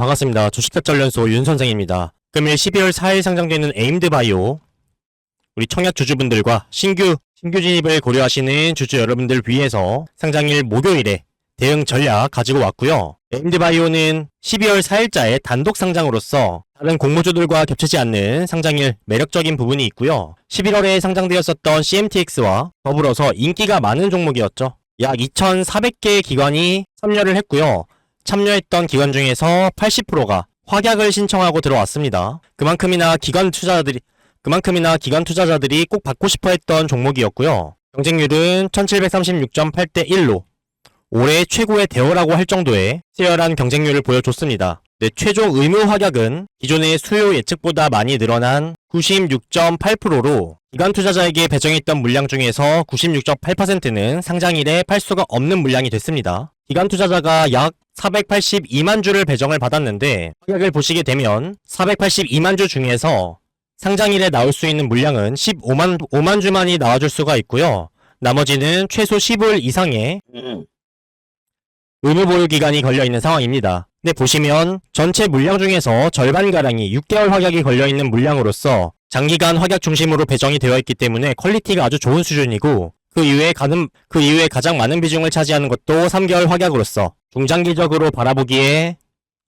반갑습니다. 주식tab전련소 윤선생입니다. 금일 12월 4일 상장되는 에임드바이오, 우리 청약 주주분들과 신규 진입을 고려하시는 주주 여러분들 위해서 상장일 목요일에 대응 전략 가지고 왔고요. 에임드바이오는 12월 4일자에 단독 상장으로서 다른 공모주들과 겹치지 않는 상장일 매력적인 부분이 있고요. 11월에 상장되었었던 CMTX와 더불어서 인기가 많은 종목이었죠. 약 2,400개의 기관이 참여를 했고요. 참여했던 기관 중에서 80%가 확약을 신청하고 들어왔습니다. 그만큼이나 기관 투자자들이 꼭 받고 싶어 했던 종목이었고요. 경쟁률은 1736.8대 1로 올해 최고의 대어라고 할 정도의 치열한 경쟁률을 보여줬습니다. 네, 최종 의무 확약은 기존의 수요 예측보다 많이 늘어난 96.8%로 기관 투자자에게 배정했던 물량 중에서 96.8%는 상장일에 팔 수가 없는 물량이 됐습니다. 기관 투자자가 약 482만 주를 배정을 받았는데 확약을 보시게 되면 482만 주 중에서 상장일에 나올 수 있는 물량은 15만 주만이 나와줄 수가 있고요. 나머지는 최소 15일 이상의 의무 보유 기간이 걸려있는 상황입니다. 네, 보시면 전체 물량 중에서 절반가량이 6개월 확약이 걸려있는 물량으로서 장기간 확약 중심으로 배정이 되어 있기 때문에 퀄리티가 아주 좋은 수준이고 그 이후에 가장 많은 비중을 차지하는 것도 3개월 확약으로서 중장기적으로 바라보기에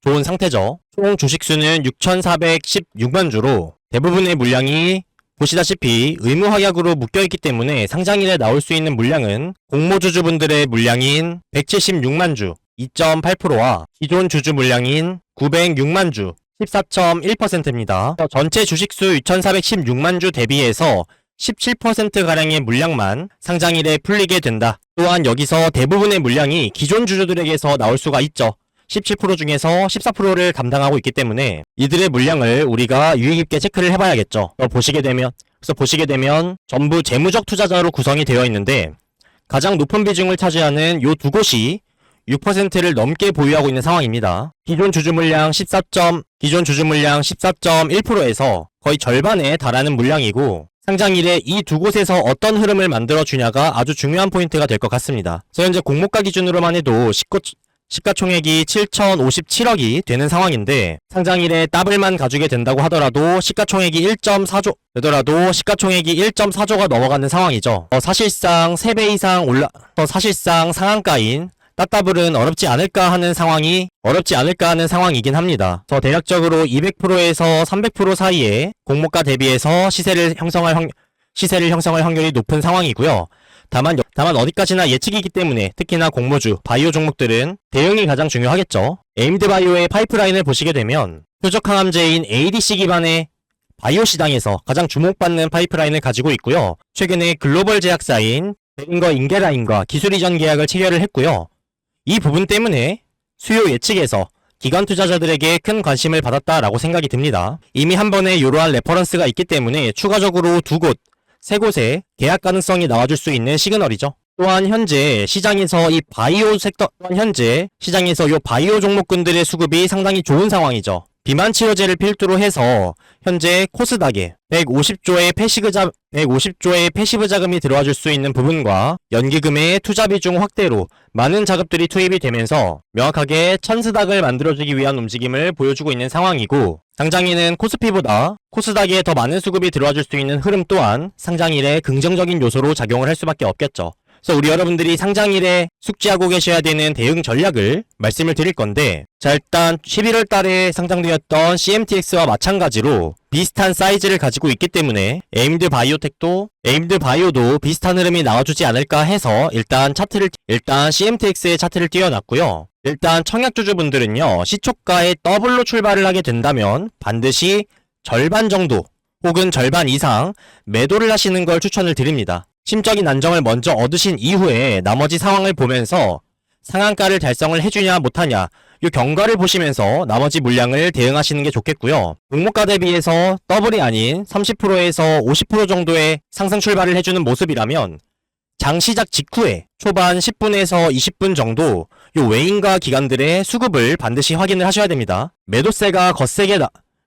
좋은 상태죠. 총 주식수는 6,416만 주로 대부분의 물량이 보시다시피 의무 확약으로 묶여있기 때문에 상장일에 나올 수 있는 물량은 공모주주분들의 물량인 176만 주 2.8%와 기존 주주 물량인 906만 주 14.1%입니다. 전체 주식수 6,416만 주 대비해서 17%가량의 물량만 상장일에 풀리게 된다. 또한 여기서 대부분의 물량이 기존 주주들에게서 나올 수가 있죠. 17% 중에서 14%를 감당하고 있기 때문에 이들의 물량을 우리가 유의 깊게 체크를 해봐야겠죠. 보시게 되면 전부 재무적 투자자로 구성이 되어 있는데 가장 높은 비중을 차지하는 요 두 곳이 6%를 넘게 보유하고 있는 상황입니다. 기존 주주 물량 14.1%에서 거의 절반에 달하는 물량이고 상장일에 이 두 곳에서 어떤 흐름을 만들어주냐가 아주 중요한 포인트가 될 것 같습니다. 현재 공모가 기준으로만 해도 시가총액이 7,057억이 되는 상황인데 상장일에 더블만 가지게 된다고 하더라도 시가총액이 1.4조가 넘어가는 상황이죠. 사실상 3배 이상 사실상 상한가인 따따블은 어렵지 않을까 하는 상황이긴 합니다. 대략적으로 200%에서 300% 사이에 공모가 대비해서 시세를 형성할 확률이 높은 상황이고요. 다만 어디까지나 예측이기 때문에 특히나 공모주, 바이오 종목들은 대응이 가장 중요하겠죠. 에임드바이오의 파이프라인을 보시게 되면 표적 항암제인 ADC 기반의 바이오 시장에서 가장 주목받는 파이프라인을 가지고 있고요. 최근에 글로벌 제약사인 베링거 인게라인과 기술 이전 계약을 체결을 했고요. 이 부분 때문에 수요 예측에서 기관 투자자들에게 큰 관심을 받았다라고 생각이 듭니다. 이미 한 번에 이러한 레퍼런스가 있기 때문에 추가적으로 세 곳에 계약 가능성이 나와줄 수 있는 시그널이죠. 또한 현재 시장에서 이 바이오 종목군들의 수급이 상당히 좋은 상황이죠. 비만 치료제를 필두로 해서 현재 코스닥에 150조의 패시브 자금이 들어와줄 수 있는 부분과 연기금의 투자 비중 확대로 많은 자금들이 투입이 되면서 명확하게 천스닥을 만들어주기 위한 움직임을 보여주고 있는 상황이고 상장일은 코스피보다 코스닥에 더 많은 수급이 들어와줄 수 있는 흐름 또한 상장일에 긍정적인 요소로 작용을 할 수밖에 없겠죠. 그래서 우리 여러분들이 상장일에 숙지하고 계셔야 되는 대응 전략을 말씀을 드릴 건데 일단 11월 달에 상장되었던 CMTX와 마찬가지로 비슷한 사이즈를 가지고 있기 때문에 에임드바이오도 비슷한 흐름이 나와주지 않을까 해서 일단 CMTX의 차트를 띄워놨고요. 일단 청약주주분들은요, 시초가의 더블로 출발을 하게 된다면 반드시 절반 정도 혹은 절반 이상 매도를 하시는 걸 추천을 드립니다. 심적인 안정을 먼저 얻으신 이후에 나머지 상황을 보면서 상한가를 달성을 해주냐 못하냐 이 경과를 보시면서 나머지 물량을 대응하시는 게 좋겠고요. 공모가 대비해서 더블이 아닌 30%에서 50% 정도의 상승 출발을 해주는 모습이라면 장 시작 직후에 초반 10분에서 20분 정도 이 외인과 기관들의 수급을 반드시 확인을 하셔야 됩니다.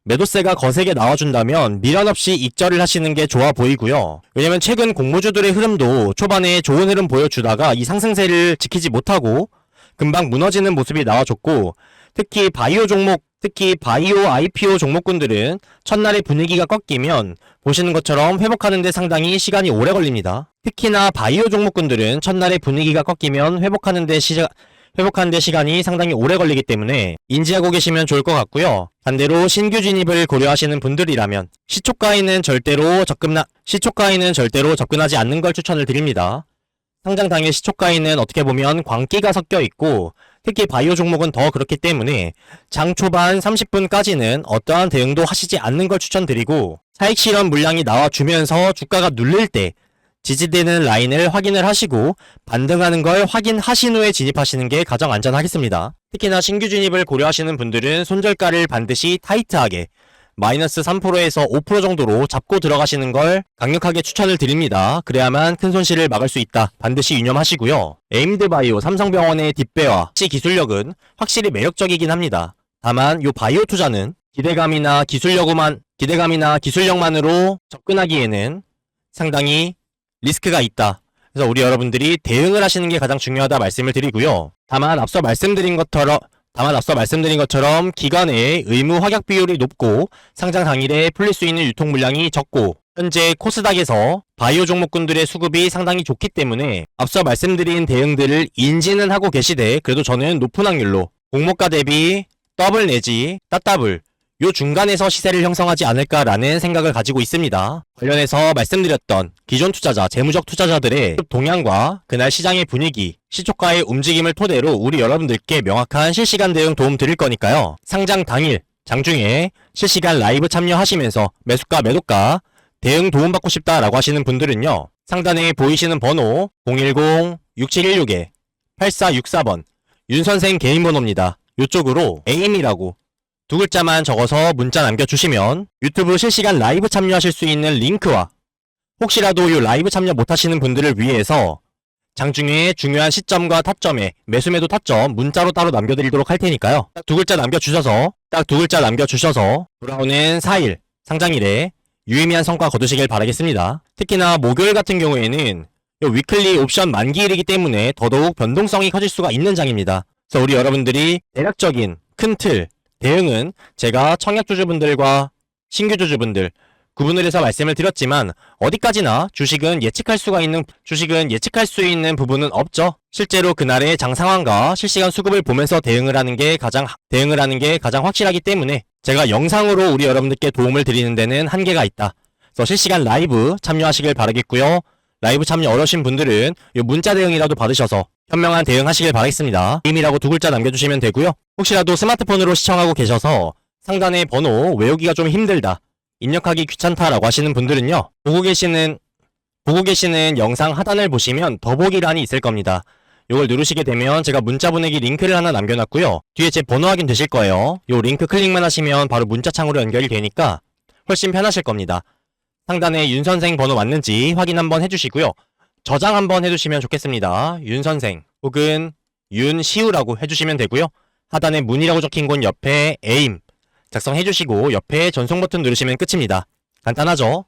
매도세가 거세게 나와준다면 미련 없이 익절을 하시는 게 좋아 보이고요. 왜냐면 최근 공모주들의 흐름도 초반에 좋은 흐름 보여주다가 이 상승세를 지키지 못하고 금방 무너지는 모습이 나와줬고 특히 바이오 종목 특히 바이오, IPO 종목군들은 첫날에 분위기가 꺾이면 보시는 것처럼 회복하는 데 상당히 시간이 오래 걸립니다. 특히나 바이오 종목군들은 첫날에 분위기가 꺾이면 회복하는 데 시간이 상당히 오래 걸리기 때문에 인지하고 계시면 좋을 것 같고요. 반대로 신규 진입을 고려하시는 분들이라면 시초가에는 절대로 접근하지 않는 걸 추천을 드립니다. 상장 당일 시초가에는 어떻게 보면 광기가 섞여 있고 특히 바이오 종목은 더 그렇기 때문에 장 초반 30분까지는 어떠한 대응도 하시지 않는 걸 추천드리고 사익 실현 물량이 나와주면서 주가가 눌릴 때 지지되는 라인을 확인을 하시고 반등하는 걸 확인하신 후에 진입하시는 게 가장 안전하겠습니다. 특히나 신규 진입을 고려하시는 분들은 손절가를 반드시 타이트하게 마이너스 3%에서 5% 정도로 잡고 들어가시는 걸 강력하게 추천을 드립니다. 그래야만 큰 손실을 막을 수 있다. 반드시 유념하시고요. 에임드바이오, 삼성병원의 뒷배와 기술력은 확실히 매력적이긴 합니다. 다만 요 바이오 투자는 기대감이나 기술력만으로 접근하기에는 상당히 리스크가 있다. 그래서 우리 여러분들이 대응을 하시는 게 가장 중요하다 말씀을 드리고요. 다만 앞서 말씀드린 것처럼 기간의 의무 확약 비율이 높고 상장 당일에 풀릴 수 있는 유통 물량이 적고 현재 코스닥에서 바이오 종목군들의 수급이 상당히 좋기 때문에 앞서 말씀드린 대응들을 인지는 하고 계시되 그래도 저는 높은 확률로 공모가 대비 더블 내지 따더블 요 중간에서 시세를 형성하지 않을까라는 생각을 가지고 있습니다. 관련해서 말씀드렸던 기존 투자자, 재무적 투자자들의 동향과 그날 시장의 분위기, 시초가의 움직임을 토대로 우리 여러분들께 명확한 실시간 대응 도움 드릴 거니까요. 상장 당일, 장중에 실시간 라이브 참여하시면서 매수가, 매도가, 대응 도움받고 싶다라고 하시는 분들은요. 상단에 보이시는 번호 010-6716-8464번 윤선생 개인 번호입니다. 요쪽으로 AM이라고 두 글자만 적어서 문자 남겨주시면 유튜브 실시간 라이브 참여하실 수 있는 링크와 혹시라도 이 라이브 참여 못하시는 분들을 위해서 장중에 중요한 시점과 타점에 매수매도 타점 문자로 따로 남겨드리도록 할 테니까요. 딱 두 글자 남겨주셔서 돌아오는 4일 상장일에 유의미한 성과 거두시길 바라겠습니다. 특히나 목요일 같은 경우에는 이 위클리 옵션 만기일이기 때문에 더더욱 변동성이 커질 수가 있는 장입니다. 그래서 우리 여러분들이 대략적인 큰 틀 대응은 제가 청약주주분들과 신규주주분들 구분을 해서 말씀을 드렸지만 어디까지나 주식은 예측할 수 있는 부분은 없죠. 실제로 그날의 장 상황과 실시간 수급을 보면서 대응을 하는 게 가장 확실하기 때문에 제가 영상으로 우리 여러분들께 도움을 드리는 데는 한계가 있다. 그래서 실시간 라이브 참여하시길 바라겠고요. 라이브 참여 어려우신 분들은 이 문자 대응이라도 받으셔서 현명한 대응하시길 바라겠습니다. 이미라고 두 글자 남겨주시면 되고요. 혹시라도 스마트폰으로 시청하고 계셔서 상단의 번호 외우기가 좀 힘들다, 입력하기 귀찮다라고 하시는 분들은요. 보고 계시는 영상 하단을 보시면 더보기란이 있을 겁니다. 이걸 누르시게 되면 제가 문자 보내기 링크를 하나 남겨놨고요. 뒤에 제 번호 확인 되실 거예요. 이 링크 클릭만 하시면 바로 문자창으로 연결이 되니까 훨씬 편하실 겁니다. 상단에 윤선생 번호 맞는지 확인 한번 해주시고요. 저장 한번 해주시면 좋겠습니다. 윤선생 혹은 윤시우라고 해주시면 되고요. 하단에 문이라고 적힌 곳 옆에 에임 작성해주시고 옆에 전송 버튼 누르시면 끝입니다. 간단하죠?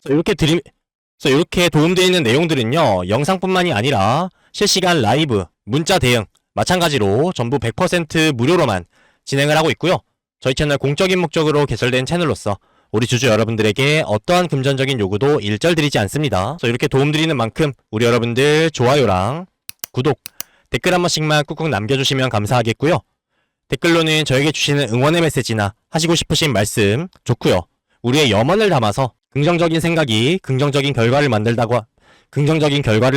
이렇게 도움드리는 내용들은요. 영상뿐만이 아니라 실시간 라이브, 문자 대응 마찬가지로 전부 100% 무료로만 진행을 하고 있고요. 저희 채널 공적인 목적으로 개설된 채널로서 우리 주주 여러분들에게 어떠한 금전적인 요구도 일절 드리지 않습니다. 그래서 이렇게 도움드리는 만큼 우리 여러분들 좋아요랑 구독, 댓글 한 번씩만 꾹꾹 남겨주시면 감사하겠고요. 댓글로는 저에게 주시는 응원의 메시지나 하시고 싶으신 말씀 좋고요. 우리의 염원을 담아서 긍정적인 생각이 긍정적인 결과를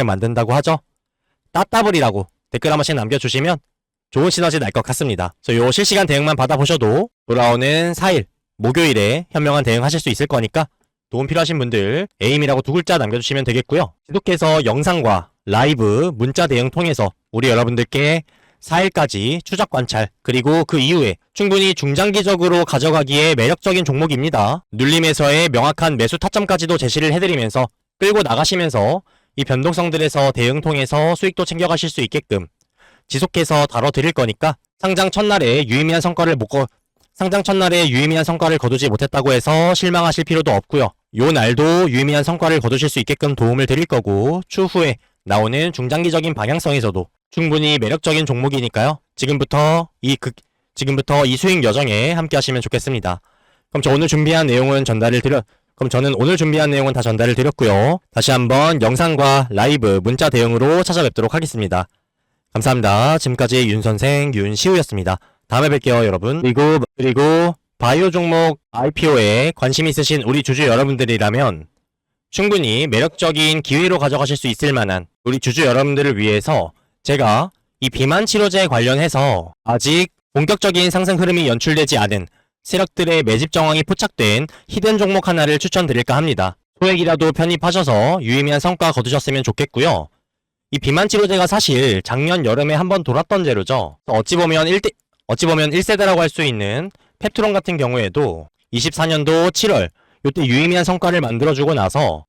만든다고 하죠. 따따블이라고 댓글 한 번씩 남겨주시면 좋은 시너지 날 것 같습니다. 그래서 요 실시간 대응만 받아보셔도 돌아오는 4일 목요일에 현명한 대응하실 수 있을 거니까 도움 필요하신 분들 에임이라고 두 글자 남겨주시면 되겠고요. 지속해서 영상과 라이브, 문자 대응 통해서 우리 여러분들께 4일까지 추적 관찰 그리고 그 이후에 충분히 중장기적으로 가져가기에 매력적인 종목입니다. 눌림에서의 명확한 매수 타점까지도 제시를 해드리면서 끌고 나가시면서 이 변동성들에서 대응 통해서 수익도 챙겨가실 수 있게끔 지속해서 다뤄드릴 거니까 상장 첫날에 유의미한 성과를 거두지 못했다고 해서 실망하실 필요도 없고요. 요 날도 유의미한 성과를 거두실 수 있게끔 도움을 드릴 거고 추후에 나오는 중장기적인 방향성에서도 충분히 매력적인 종목이니까요. 지금부터 지금부터 이 수익 여정에 함께 하시면 좋겠습니다. 그럼 저는 오늘 준비한 내용은 다 전달을 드렸고요. 다시 한번 영상과 라이브, 문자 대응으로 찾아뵙도록 하겠습니다. 감사합니다. 지금까지 윤선생 윤시우였습니다. 다음에 뵐게요, 여러분. 그리고 바이오 종목 IPO에 관심 있으신 우리 주주 여러분들이라면 충분히 매력적인 기회로 가져가실 수 있을 만한 우리 주주 여러분들을 위해서 제가 이 비만 치료제 관련해서 아직 본격적인 상승 흐름이 연출되지 않은 세력들의 매집 정황이 포착된 히든 종목 하나를 추천드릴까 합니다. 소액이라도 편입하셔서 유의미한 성과 거두셨으면 좋겠고요. 이 비만 치료제가 사실 작년 여름에 한번 돌았던 재료죠. 어찌 보면 1세대라고 할 수 있는 펩트론 같은 경우에도 24년도 7월 이때 유의미한 성과를 만들어주고 나서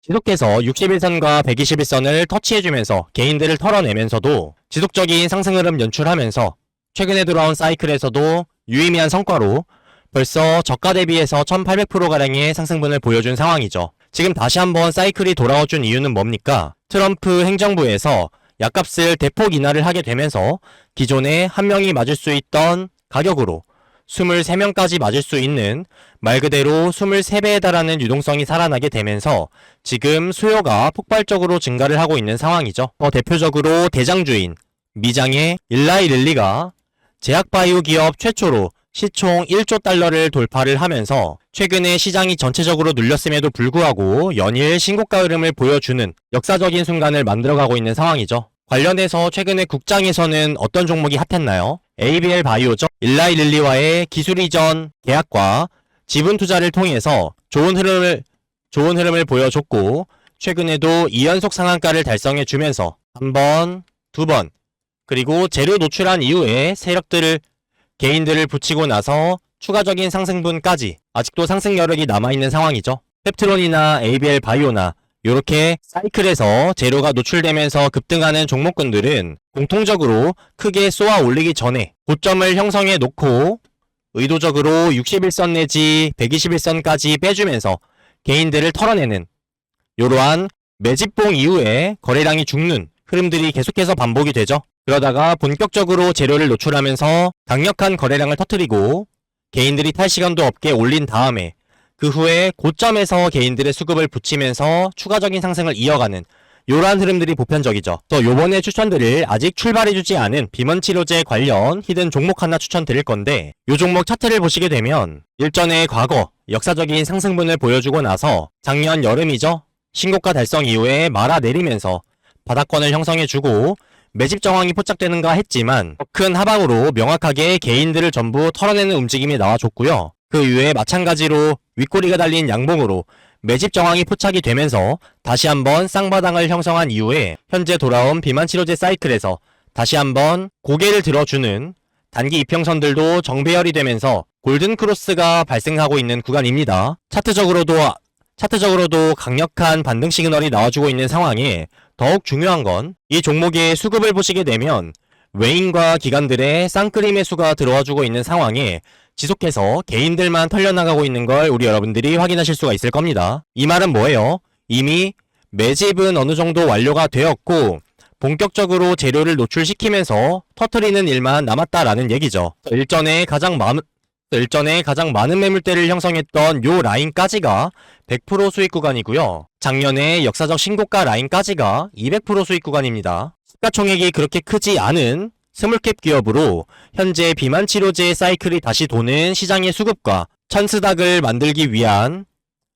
지속해서 61선과 121선을 터치해주면서 개인들을 털어내면서도 지속적인 상승 흐름 연출하면서 최근에 돌아온 사이클에서도 유의미한 성과로 벌써 저가 대비해서 1800%가량의 상승분을 보여준 상황이죠. 지금 다시 한번 사이클이 돌아와준 이유는 뭡니까? 트럼프 행정부에서 약값을 대폭 인하를 하게 되면서 기존에 한 명이 맞을 수 있던 가격으로 23명까지 맞을 수 있는 말 그대로 23배에 달하는 유동성이 살아나게 되면서 지금 수요가 폭발적으로 증가를 하고 있는 상황이죠. 대표적으로 대장주인 미장의 일라이 릴리가 제약바이오 기업 최초로 시총 1조 달러를 돌파를 하면서 최근에 시장이 전체적으로 눌렸음에도 불구하고 연일 신고가 흐름을 보여주는 역사적인 순간을 만들어가고 있는 상황이죠. 관련해서 최근에 국장에서는 어떤 종목이 핫했나요? ABL 바이오죠. 일라이 릴리와의 기술 이전 계약과 지분 투자를 통해서 좋은 흐름을 보여줬고 최근에도 2연속 상한가를 달성해 주면서 한 번, 두 번, 그리고 재료 노출한 이후에 개인들을 붙이고 나서 추가적인 상승분까지 아직도 상승 여력이 남아있는 상황이죠. 펩트론이나 ABL 바이오나 이렇게 사이클에서 재료가 노출되면서 급등하는 종목군들은 공통적으로 크게 쏘아 올리기 전에 고점을 형성해 놓고 의도적으로 61선 내지 121선까지 빼주면서 개인들을 털어내는 이러한 매집봉 이후에 거래량이 죽는 흐름들이 계속해서 반복이 되죠. 그러다가 본격적으로 재료를 노출하면서 강력한 거래량을 터뜨리고 개인들이 탈 시간도 없게 올린 다음에 그 후에 고점에서 개인들의 수급을 붙이면서 추가적인 상승을 이어가는 이러한 흐름들이 보편적이죠. 또 요번에 추천드릴 아직 출발해주지 않은 비만 치료제 관련 히든 종목 하나 추천드릴 건데 이 종목 차트를 보시게 되면 일전에 과거 역사적인 상승분을 보여주고 나서 작년 여름이죠. 신고가 달성 이후에 말아내리면서 바닥권을 형성해주고 매집 정황이 포착되는가 했지만 큰 하방으로 명확하게 개인들을 전부 털어내는 움직임이 나와줬고요. 그 이후에 마찬가지로 윗꼬리가 달린 양봉으로 매집 정황이 포착이 되면서 다시 한번 쌍바닥을 형성한 이후에 현재 돌아온 비만 치료제 사이클에서 다시 한번 고개를 들어주는 단기 이평선들도 정배열이 되면서 골든 크로스가 발생하고 있는 구간입니다. 차트적으로도 강력한 반등 시그널이 나와주고 있는 상황에 더욱 중요한 건 이 종목의 수급을 보시게 되면 외인과 기관들의 쌍끌이 매수가 들어와주고 있는 상황에 지속해서 개인들만 털려나가고 있는 걸 우리 여러분들이 확인하실 수가 있을 겁니다. 이 말은 뭐예요? 이미 매집은 어느 정도 완료가 되었고 본격적으로 재료를 노출시키면서 터트리는 일만 남았다라는 얘기죠. 일전에 가장 많은 매물대를 형성했던 요 라인까지가 100% 수익 구간이고요. 작년에 역사적 신고가 라인까지가 200% 수익 구간입니다. 시가총액이 그렇게 크지 않은 스몰캡 기업으로 현재 비만 치료제 사이클이 다시 도는 시장의 수급과 천스닥을 만들기 위한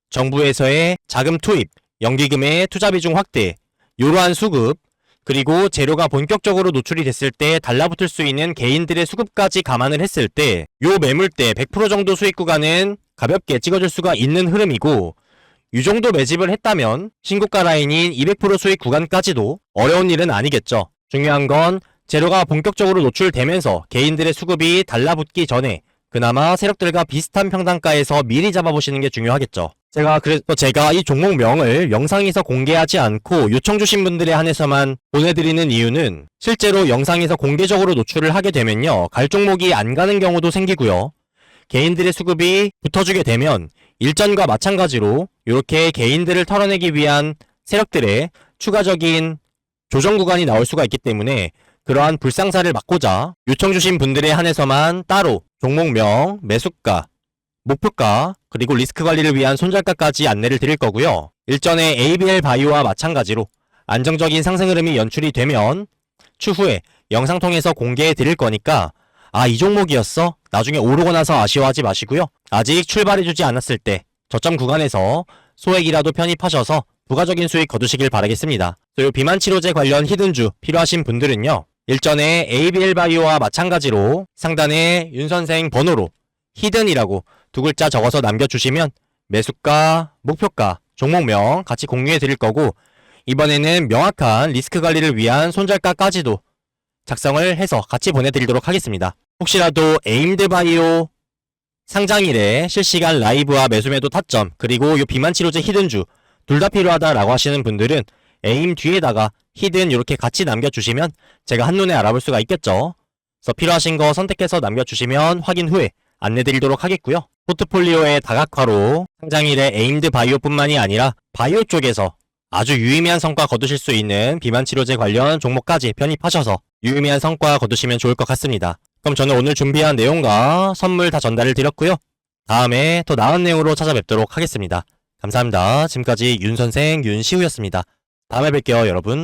정부에서의 자금 투입, 연기금의 투자 비중 확대, 이러한 수급, 그리고 재료가 본격적으로 노출이 됐을 때 달라붙을 수 있는 개인들의 수급까지 감안을 했을 때 요 매물대 100% 정도 수익 구간은 가볍게 찍어줄 수가 있는 흐름이고 이 정도 매집을 했다면 신고가 라인인 200% 수익 구간까지도 어려운 일은 아니겠죠. 중요한 건 재료가 본격적으로 노출되면서 개인들의 수급이 달라붙기 전에 그나마 세력들과 비슷한 평단가에서 미리 잡아보시는 게 중요하겠죠. 제가 이 종목명을 영상에서 공개하지 않고 요청 주신 분들에 한해서만 보내드리는 이유는 실제로 영상에서 공개적으로 노출을 하게 되면요. 갈 종목이 안 가는 경우도 생기고요. 개인들의 수급이 붙어주게 되면 일전과 마찬가지로 이렇게 개인들을 털어내기 위한 세력들의 추가적인 조정 구간이 나올 수가 있기 때문에 그러한 불상사를 막고자 요청 주신 분들에 한해서만 따로 종목명, 매수가, 목표가, 그리고 리스크 관리를 위한 손절가까지 안내를 드릴 거고요. 일전에 ABL 바이오와 마찬가지로 안정적인 상승 흐름이 연출이 되면 추후에 영상 통해서 공개해 드릴 거니까 이 종목이었어? 나중에 오르고 나서 아쉬워하지 마시고요. 아직 출발해주지 않았을 때 저점 구간에서 소액이라도 편입하셔서 부가적인 수익 거두시길 바라겠습니다. 또 비만 치료제 관련 히든주 필요하신 분들은요. 일전에 ABL 바이오와 마찬가지로 상단에 윤선생 번호로 히든이라고 두 글자 적어서 남겨주시면 매수가, 목표가, 종목명 같이 공유해 드릴 거고 이번에는 명확한 리스크 관리를 위한 손절가까지도 작성을 해서 같이 보내드리도록 하겠습니다. 혹시라도 에임드 바이오 상장일에 실시간 라이브와 매수매도 타점 그리고 요 비만치료제 히든주 둘 다 필요하다라고 하시는 분들은 에임 뒤에다가 히든 이렇게 같이 남겨주시면 제가 한눈에 알아볼 수가 있겠죠. 그래서 필요하신 거 선택해서 남겨주시면 확인 후에 안내드리도록 하겠고요. 포트폴리오의 다각화로 상장일에 에임드 바이오뿐만이 아니라 바이오 쪽에서 아주 유의미한 성과 거두실 수 있는 비만치료제 관련 종목까지 편입하셔서 유의미한 성과 거두시면 좋을 것 같습니다. 그럼 저는 오늘 준비한 내용과 선물 다 전달을 드렸고요. 다음에 더 나은 내용으로 찾아뵙도록 하겠습니다. 감사합니다. 지금까지 윤선생 윤시우였습니다. 다음에 뵐게요, 여러분.